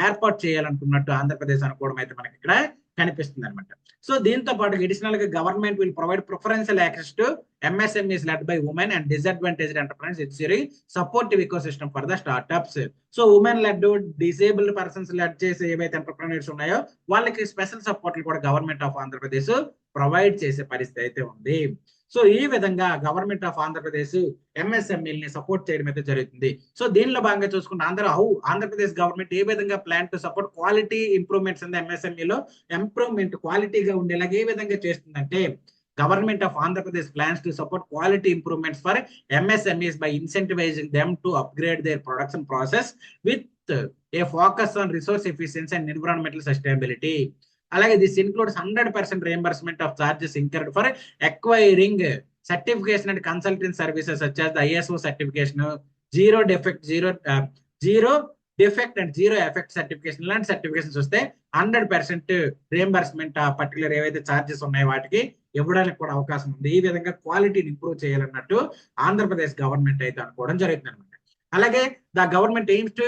ఏర్పాటు చేయాలనుకున్నట్టు ఆంధ్రప్రదేశ్ అనుకోవడం అయితే మనకి ఇక్కడ కనిపిస్తుంది అనమాట. సో దీంతో పాటు అడిషనల్ గా government will provide preferential access to MSMEs led by women and disadvantaged enterprises ensuring supportive ecosystem for the startups. So women led, disabled persons led చేసే ఏవైతే ఎంటర్ప్రెన్యూర్స్ ఉన్నాయో వాళ్ళకి స్పెషల్ సపోర్ట్లు కూడా గవర్నమెంట్ ఆఫ్ ఆంధ్రప్రదేశ్ ప్రొవైడ్ చేసే పరిస్థితి అయితే ఉంది. సో ఈ విధంగా గవర్నమెంట్ ఆఫ్ ఆంధ్రప్రదేశ్ MSMEని సపోర్ట్ చేయడం అయితే జరుగుతుంది. సో దీనిలో భాగంగా చూసుకుంటే ఆంధ్రప్రదేశ్ గవర్నమెంట్ ఏ విధంగా plan to support quality improvements in MSMEలో improvement క్వాలిటీగా ఉండేలాగా ఏ విధంగా చేస్తుందంటే, Government of Andhra Pradesh plans to support quality improvements for MSMEs by incentivizing them to upgrade their production process with a focus on resource efficiency and environmental sustainability. అలాగే this includes 100% reimbursement of charges incurred for acquiring certification and consulting services such as the ISO certification, zero defect and zero effect certification లాంటి సర్టిఫికేషన్స్ వస్తే 100% రియంబర్స్మెంట్ పర్టికులర్ ఏవైతే ఛార్జెస్ ఉన్నాయో వాటికి ఇవ్వడానికి కూడా అవకాశం ఉంది. ఈ విధంగా క్వాలిటీని ఇంప్రూవ్ చేయాలన్నట్టు ఆంధ్రప్రదేశ్ గవర్నమెంట్ అయితే అనుకోవడం జరుగుతుంది అనమాట. అలాగే the government aims to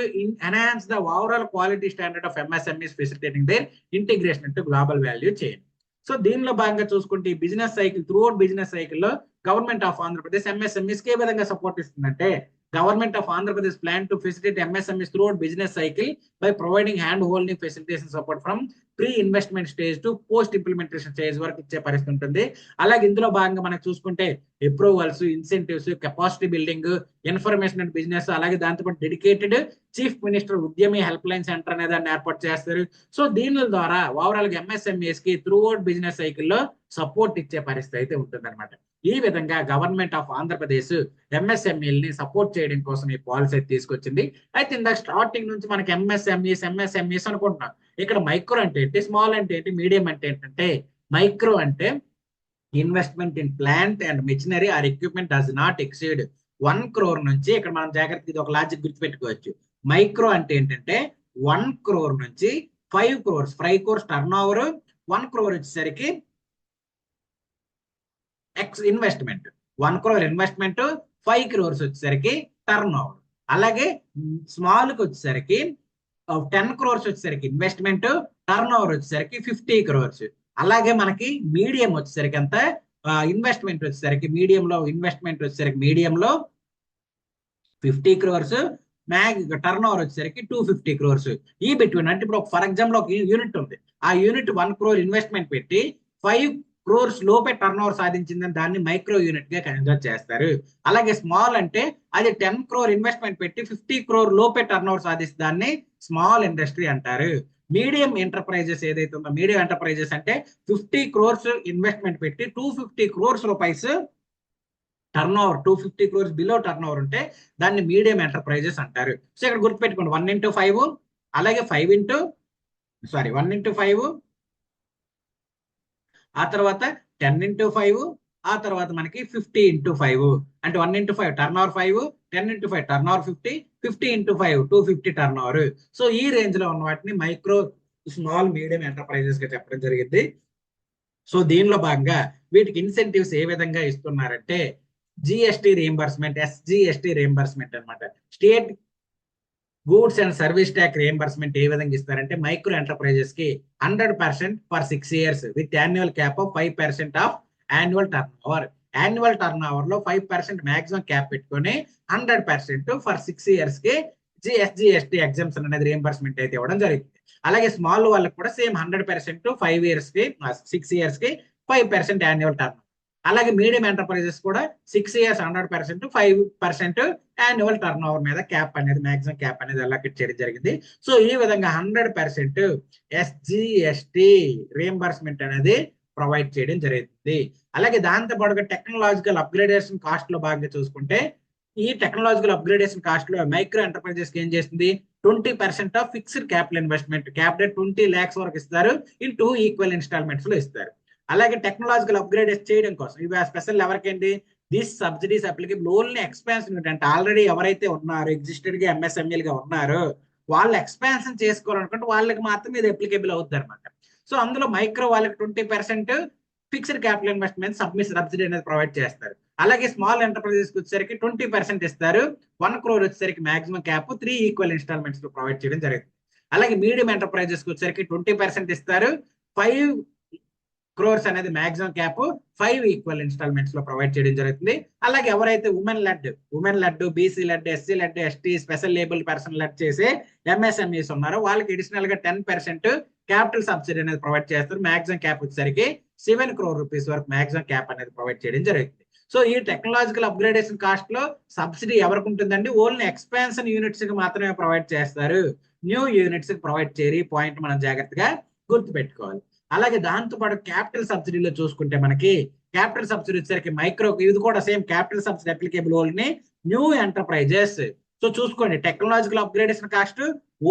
enhance the overall quality standard of MSMEs facilitating their integration into global value chain. So దీనిలో భాగంగా చూసుకుంటే ఈ బిజినెస్ సైకిల్ త్రూఅవుట్ బిజినెస్ సైకిల్లో గవర్నమెంట్ ఆఫ్ ఆంధ్రప్రదేశ్ MSMEs కి ఏ విధంగా సపోర్ట్ ఇస్తుందంటే, Government of Andhra Pradesh plan to facilitate MSMEs throughout business cycle by providing hand-holding facilitation support from pre-investment stage to post-implementation stage వరకు ఇచ్చే పరిస్థితి ఉంటుంది. అలాగే ఇందులో భాగంగా మనకు చూసుకుంటే approvals, incentives, capacity building, information and business, అలాగే దాంతోపాటు dedicated chief minister ఉద్యమి help line centre అనే దాన్ని ఏర్పాటు చేస్తారు. సో దీని ద్వారా ఓవరాల్ గా MSMEs కి త్రూఅవుట్ బిజినెస్ సైకిల్లో సపోర్ట్ ఇచ్చే పరిస్థితి అయితే ఉంటుంది అనమాట. ఈ విధంగా గవర్నమెంట్ ఆఫ్ ఆంధ్రప్రదేశ్ MSMEల్ని సపోర్ట్ చేయడం కోసం ఈ పాలసీ తీసుకొచ్చింది. అయితే ఇందాక స్టార్టింగ్ నుంచి మనకి MSMEs అనుకుంటున్నాం. ఇక్కడ మైక్రో అంటే ఏంటి, స్మాల్ అంటే ఏంటి, మీడియం అంటే ఏంటంటే, మైక్రో అంటే investment in plant and machinery or equipment does not exceed 1 crore నుంచి, ఇక్కడ మనం జాగ్రత్తగా ఇది ఒక లాజిక్ గుర్తుపెట్టుకోవచ్చు. మైక్రో అంటే ఏంటంటే 1 crore నుంచి 5 crores, 5 crores turn over, 1 crore వచ్చేసరికి ఇన్వెస్ట్మెంట్, 1 crore ఇన్వెస్ట్మెంట్, 5 crores వచ్చేసరికి టర్న్ ఓవర్. అలాగే స్మాల్ కి వచ్చేసరికి 10 crores వచ్చేసరికి ఇన్వెస్ట్మెంట్, టర్న్ ఓవర్ వచ్చేసరికి 50 crores. అలాగే మనకి మీడియం వచ్చేసరికి అంత ఇన్వెస్ట్మెంట్ వచ్చేసరికి మీడియంలో 50 crores, టర్న్ ఓవర్ వచ్చేసరికి 250 crores. ఈ బిట్వీన్ అంటే ఇప్పుడు ఫర్ ఎగ్జాంపుల్ ఒక యూనిట్ ఉంది, ఆ యూనిట్ 1 crore ఇన్వెస్ట్మెంట్ పెట్టి 5 crores లోపే టర్న్ ఓవర్ సాధించిందని దాన్ని మైక్రో యూనిట్ గా కన్సిడర్ చేస్తారు. అలాగే స్మాల్ అంటే అది 10 crore ఇన్వెస్ట్మెంట్ పెట్టి 50 crore లోపే టర్న్ ఓవర్ సాధిస్తే దాన్ని స్మాల్ ఇండస్ట్రీ అంటారు. మీడియం ఎంటర్ప్రైజెస్ ఏదైతే ఉందో, మీడియం ఎంటర్ప్రైజెస్ అంటే 50 crores ఇన్వెస్ట్మెంట్ పెట్టి 250 crores rupees turn over, 250 crores below turn over ఉంటే దాన్ని మీడియం ఎంటర్ప్రైజెస్ అంటారు. సో ఇక్కడ గుర్తుపెట్టుకోండి 1 into 5, అలాగే 1 into 5, ఆ తర్వాత 10 into 5, ఆ తర్వాత మనకి 50 into 5 అంటే 1 into 5 turn over 5, 10 into 5 turn over 50, 50 into 5 250 turn over. So ఈ రేంజ్ లో ఉన్న వాటిని మైక్రో, స్మాల్, మీడియం ఎంటర్ప్రైజెస్ గా చెప్పడం జరిగింది. సో దీనిలో భాగంగా వీటికి ఇన్సెంటివ్స్ ఏ విధంగా ఇస్తున్నారంటే జిఎస్టి రీఎంబర్స్మెంట్, ఎస్జిఎస్టి రీఎంబర్స్మెంట్ అనమాట. State goods and service tax reimbursement ఏ విధంగా ఇస్తారంటే మైక్రో ఎంటర్ప్రైజెస్ కి 100% for 6 years with annual cap of 5% of annual turnover. Annual turnover లో 5% మాక్సిమం క్యాప్ పెట్టుకొని 100% ఫర్ 6 years కి ఎస్జిఎస్టి ఎగ్జామ్షన్ అనేది రీఎంబర్స్మెంట్ అయితే ఇవ్వడం జరిగింది. అలాగే స్మాల్ వాళ్ళకి కూడా సేమ్ 100% 5 years కి 6 years కి 5% యాన్యువల్ టర్న్. అలాగే మీడియం ఎంటర్ప్రైజెస్ కూడా 6 years 100% 5% యాన్యువల్ టర్న్ ఓవర్ మీద క్యాప్ అనేది, మాక్సిమం క్యాప్ అనేది అలొకేట్ చేయడం జరిగింది. సో ఈ విధంగా 100% ఎస్జిఎస్టి రీఎంబర్స్మెంట్ అనేది ప్రొవైడ్ చేయడం జరుగుతుంది. అలాగే దాంతో పాటుగా టెక్నాలజికల్ అప్గ్రేడేషన్ కాస్ట్ లో భాగంగా చూసుకుంటే ఈ టెక్నాలజికల్ అప్గ్రేడేషన్ కాస్ట్ లో మైక్రో ఎంటర్ప్రైజెస్ కి ఏం చేస్తుంది, 20% of fixed capital investment, capital 20 lakhs వరకు ఇస్తారు, ఇన్ 2 equal ఇన్స్టాల్మెంట్స్ లో ఇస్తారు. అలాగే టెక్నాలజికల్ అప్గ్రేడ్ చేయడం కోసం ఇవి స్పెషల్ ఎవరికండి, this subsidies applicable only expansion అంటే ఆల్రెడీ ఎవరైతే ఉన్నారో ఎగ్జిస్టెడ్ గా ఎంఎస్ఎంఈలుగా ఉన్నారో వాళ్ళు ఎక్స్పాన్షన్ చేసుకోవాలనుకుంటే వాళ్ళకి మాత్రం ఇది అప్లికేబుల్ అవుతుంది అనమాట. సో అందులో మైక్రో వాళ్ళకి 20% ఫిక్స్డ్ క్యాపిటల్ ఇన్వెస్ట్మెంట్ సబ్సిడీ అనేది ప్రొవైడ్ చేస్తారు. అలాగే స్మాల్ ఎంటర్ప్రైజెస్ వచ్చేసరికి 20% ఇస్తారు, 1 crore వచ్చేసరికి మాక్సిమం క్యాప్ 3 equal ఇన్స్టాల్మెంట్స్ లో ప్రొవైడ్ చేయడం జరుగుతుంది. అలాగే మీడియం ఎంటర్ప్రైజెస్ వచ్చేసరికి 20% ఇస్తారు, 5 crores అనేది మాక్సిమం క్యాప్ 5 equal ఇన్స్టాల్మెంట్స్ లో ప్రొవైడ్ చేయడం జరుగుతుంది. అలాగే ఎవరైతే women led, BC led, SC led, ST, special label person led చేసే ఎంఎస్ఎంఈస్ ఉన్నారో వాళ్ళకి అడిషనల్ గా 10% క్యాపిటల్ సబ్సిడీ అనేది ప్రొవైడ్ చేస్తారు. మాక్సిమం క్యాప్ వచ్చేసరికి 7 crore రూపీస్ వరకు మాక్సిమం క్యాప్ అనేది ప్రొవైడ్ చేయడం జరుగుతుంది. సో ఈ టెక్నాలజికల్ అప్గ్రేడేషన్ కాస్ట్ లో సబ్సిడీ ఎవరికి ఉంటుందండి, ఓన్లీ ఎక్స్పాన్షన్ యూనిట్స్ కి మాత్రమే ప్రొవైడ్ చేస్తారు, న్యూ యూనిట్స్ కి ప్రొవైడ్ చేయరు. ఈ పాయింట్ మనం జాగ్రత్తగా గుర్తుపెట్టుకోవాలి. అలాగే దాంతో పాటు క్యాపిటల్ సబ్సిడీలో చూసుకుంటే మనకి క్యాపిటల్ సబ్సిడీ వచ్చేసరికి మైక్రో, ఇది కూడా same capital subsidy applicable only new enterprises. So చూసుకోండి technological upgradation cost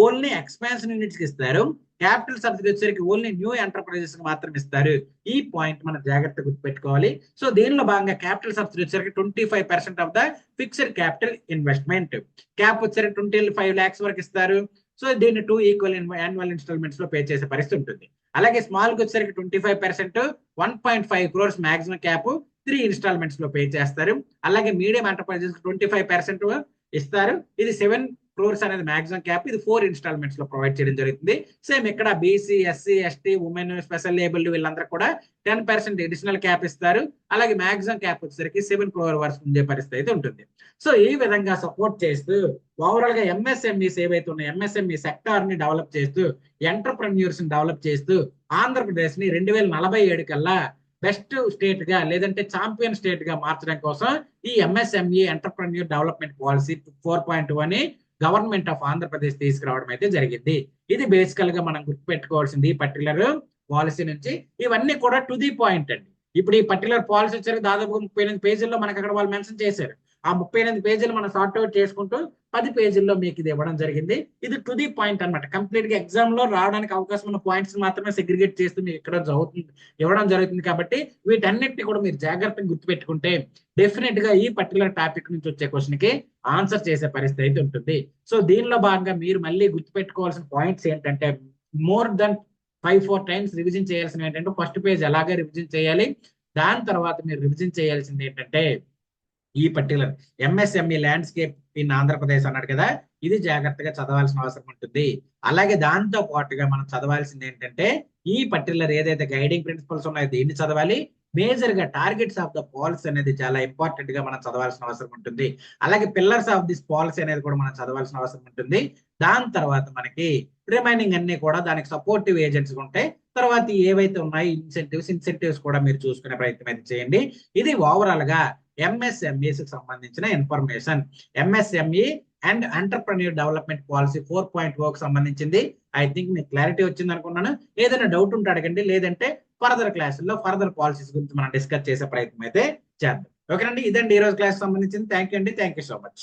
only expansion units కి ఇస్తారు, క్యాపిటల్ సబ్సిడీ వచ్చేసరికి ఓన్లీ న్యూ ఎంటర్ప్రైజెస్ కి మాత్రం ఇస్తారు. ఈ పాయింట్ మనం జాగ్రత్తగా గుర్తుపెట్టుకోవాలి. సో దీనిలో భాగంగా క్యాపిటల్ సబ్సిడీ వచ్చేసరికి 25% of the fixed capital investment, cap వచ్చేసరికి 25 lakhs వరకు ఇస్తారు. సో దీన్ని 2 equal యాన్యువల్ ఇన్స్టాల్మెంట్స్ లో పే చేసే పరిస్థితి ఉంటుంది. అలాగే స్మాల్ కి వచ్చేసరికి 25% 1.5 crores మాక్సిమం క్యాప్ 3 ఇన్స్టాల్మెంట్స్ లో పే చేస్తారు. అలాగే మీడియం ఎంటర్ప్రైజెస్ 25% ఇస్తారు, ఇది 7 crores అనేది మాక్సిమం క్యాప్, ఇది 4 ఇన్స్టాల్మెంట్స్ లో ప్రొవైడ్ చేయడం జరుగుతుంది. సేమ్ ఇక్కడ BC, SC, ST, women, special labelled వీళ్ళందరూ కూడా 10% అడిషనల్ క్యాప్ ఇస్తారు. అలాగే మాక్సిమం క్యాప్ వచ్చేసరికి 7 crore వరకు ఉండే పరిస్థితి అయితే ఉంటుంది. సో ఈ విధంగా సపోర్ట్ చేస్తూ ఓవరాల్ గా ఎంఎస్ఎంఈస్ ఏవైతే ఉన్నాయో ఎంఎస్ఎంఈ సెక్టార్ ని డెవలప్ చేస్తూ, ఎంటర్ప్రెన్యూర్స్ ని డెవలప్ చేస్తూ ఆంధ్రప్రదేశ్ ని 2047 కల్లా బెస్ట్ స్టేట్ గా లేదంటే ఛాంపియన్ స్టేట్ గా మార్చడం కోసం ఈ ఎంఎస్ఎంఈ ఎంటర్ప్రెన్యూర్ డెవలప్మెంట్ పాలసీ 4.2 అని గవర్నమెంట్ ఆఫ్ ఆంధ్రప్రదేశ్ తీసుకురావడం అయితే జరిగింది. ఇది బేసికల్ గా మనం గుర్తుపెట్టుకోవాల్సింది ఈ పర్టికులర్ పాలసీ నుంచి. ఇవన్నీ కూడా టు ది పాయింట్ అండి. ఇప్పుడు ఈ పర్టికులర్ పాలసీ వచ్చేసరికి దాదాపు 38 పేజీల్లో మనకి అక్కడ వాళ్ళు మెన్షన్ చేశారు. ఆ 38 పేజీలు మనం సార్ట్ అవుట్ చేసుకుంటూ 10 పేజీల్లో మీకు ఇది ఇవ్వడం జరిగింది. ఇది టు ది పాయింట్ అనమాట. కంప్లీట్ గా ఎగ్జామ్ లో రావడానికి అవకాశం ఉన్న పాయింట్స్ మాత్రమే సెగ్రిగేట్ చేస్తూ మీకు ఇక్కడ ఇవ్వడం జరుగుతుంది. కాబట్టి వీటన్నిటిని కూడా మీరు జాగ్రత్తగా గుర్తుపెట్టుకుంటే డెఫినెట్ గా ఈ పర్టికులర్ టాపిక్ నుంచి వచ్చే క్వశ్చన్ కి ఆన్సర్ చేసే పరిస్థితి అయితే ఉంటుంది. సో దీనిలో భాగంగా మీరు మళ్ళీ గుర్తుపెట్టుకోవాల్సిన పాయింట్స్ ఏంటంటే మోర్ దెన్ 5-4 times రివిజన్ చేయాల్సిన ఏంటంటే ఫస్ట్ పేజ్ ఎలాగే రివిజన్ చేయాలి. దాని తర్వాత మీరు రివిజన్ చేయాల్సింది ఏంటంటే ఈ particular MSME landscape in Andhra Pradesh అన్నాడు కదా, ఇది జాగ్రత్తగా చదవాల్సిన అవసరం ఉంటుంది. అలాగే దాంతో పాటుగా మనం చదవాల్సింది ఏంటంటే ఈ పర్టికులర్ ఏదైతే గైడింగ్ ప్రిన్సిపల్స్ ఉన్నాయో దీన్ని చదవాలి, మేజర్ గా టార్గెట్స్ ఆఫ్ ద పాలసీ అనేది చాలా ఇంపార్టెంట్ గా మనం చదవాల్సిన అవసరం ఉంటుంది. అలాగే పిల్లర్స్ ఆఫ్ దిస్ పాలసీ అనేది కూడా మనం చదవాల్సిన అవసరం ఉంటుంది. దాని తర్వాత మనకి రిమైనింగ్ అన్ని కూడా దానికి సపోర్టివ్ ఏజెంట్స్ ఉంటాయి. తర్వాత ఏవైతే ఉన్నాయి ఇన్సెంటివ్స్ కూడా మీరు చూసుకునే ప్రయత్నం అయితే చేయండి. ఇది ఓవరాల్ గా ఎంఎస్ఎంఈస్ కి సంబంధించిన information. MSME and entrepreneur development policy 4.0 కి సంబంధించింది. ఐ థింక్ మీకు క్లారిటీ వచ్చింది అనుకున్నాను. ఏదైనా డౌట్ ఉంటే అడగండి, లేదంటే ఫర్దర్ క్లాసుల్లో ఫర్దర్ పాలసీస్ గురించి మనం డిస్కస్ చేసే ప్రయత్నం అయితే చేద్దాం. ఓకేనండి, ఇదండి ఈ రోజు క్లాస్ సంబంధించింది. థ్యాంక్ యూ అండి, థ్యాంక్ యూ సో మచ్.